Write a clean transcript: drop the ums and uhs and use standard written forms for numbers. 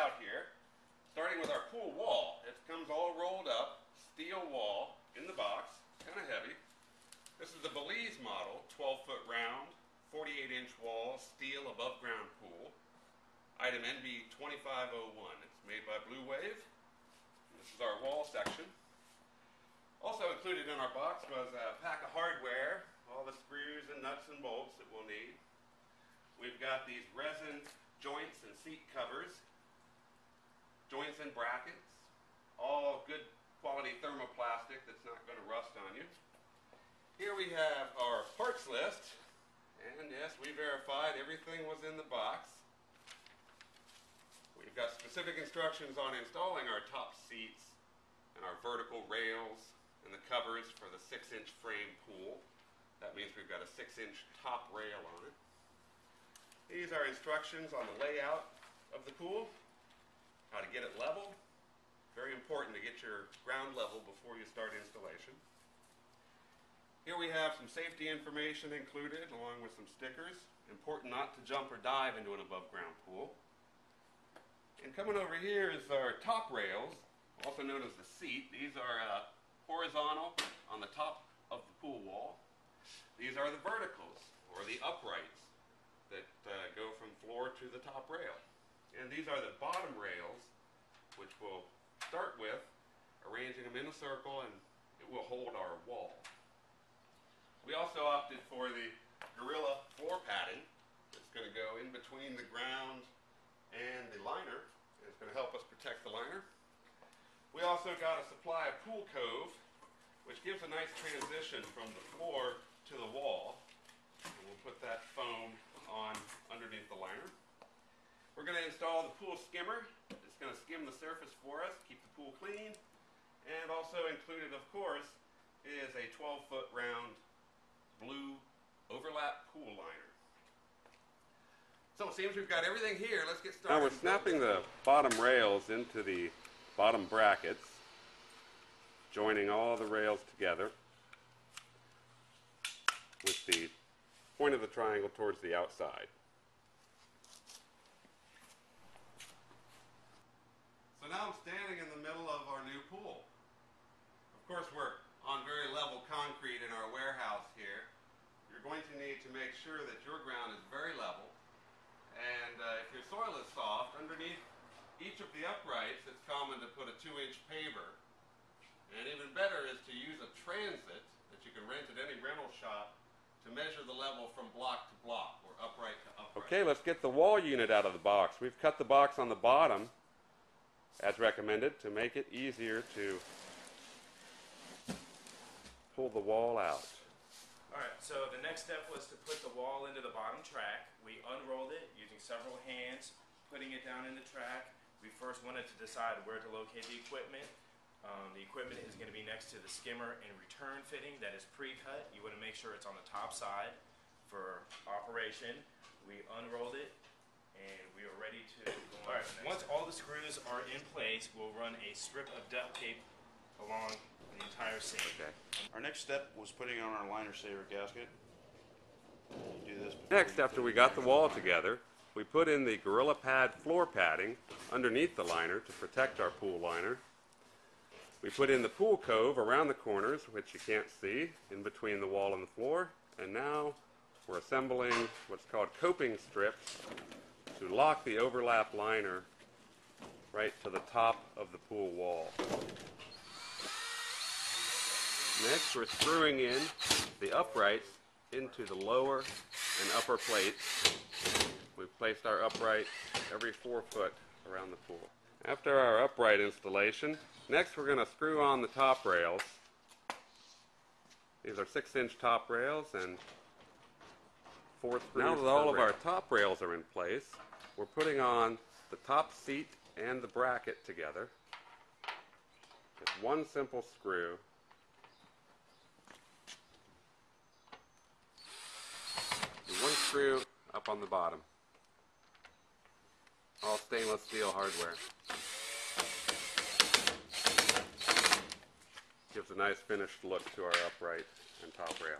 out here, starting with our pool wall. It comes all rolled up, steel wall in the box, kind of heavy. This is the Belize model, 12-foot round, 48-inch wall, steel above ground pool. Item NB 2501. It's made by Blue Wave. This is our wall section. Also included in our box was a pack of hardware, all the screws and nuts and bolts that we'll need. We've got these resin joints and seat covers, joints and brackets, all good quality thermoplastic that's not going to rust on you. Here we have our parts list, and yes, we verified everything was in the box. We've got specific instructions on installing our top seats and our vertical rails and the covers for the 6-inch frame pool. That means we've got a 6-inch top rail on it. These are instructions on the layout of the pool, how to get it level. Very important to get your ground level before you start installation. Here we have some safety information included along with some stickers. Important not to jump or dive into an above ground pool. And coming over here is our top rails, also known as the seat. These are horizontal on the top of the pool wall. These are the verticals, or the uprights, that go from floor to the top rail. And these are the bottom rails, which we'll start with arranging them in a circle, and it will hold our wall. We also opted for the Gorilla floor padding. It's going to go in between the ground and the liner. It's going to help us protect the liner. We also got a supply of Pool Cove, which gives a nice transition from the floor to the wall. And we'll put that foam on underneath the liner. We're going to install the pool skimmer. It's going to skim the surface for us, keep the pool clean. And also included, of course, is a 12-foot round blue overlap pool liner. So it seems we've got everything here. Let's get started. Now we're snapping the bottom rails into the bottom brackets, joining all the rails together with the point of the triangle towards the outside. So now I'm standing in the middle of our new pool. Of course, we're on very level concrete in our warehouse here. You're going to need to make sure that your ground is very level. And if your soil is soft, underneath each of the uprights, it's common to put a 2-inch paver. And even better is to use a transit that you can rent at any rental shop to measure the level from block to block, or upright to upright. Okay, let's get the wall unit out of the box. We've cut the box on the bottom, as recommended, to make it easier to pull the wall out. Alright, so the next step was to put the wall into the bottom track. We unrolled it using several hands, putting it down in the track. We first wanted to decide where to locate the equipment. The equipment is going to be next to the skimmer and return fitting that is pre-cut. You want to make sure it's on the top side for operation. We unrolled it and we are ready to go on. Alright, once all the screws are in place, we'll run a strip of duct tape along the entire seam. Okay. Our next step was putting on our liner saver gasket. You do this Next, after we got the wall together, we put in the Gorilla Pad floor padding underneath the liner to protect our pool liner. We put in the Pool Cove around the corners, which you can't see, in between the wall and the floor. And now we're assembling what's called coping strips to lock the overlap liner right to the top of the pool wall. Next, we're screwing in the uprights into the lower and upper plates. We've placed our upright every 4 foot around the pool. After our upright installation, next we're going to screw on the top rails. These are 6-inch top rails and 4 screws. Now that all of our top rails are in place, we're putting on the top seat and the bracket together. Just one simple screw. One screw up on the bottom. All stainless steel hardware. Gives a nice finished look to our upright and top rail.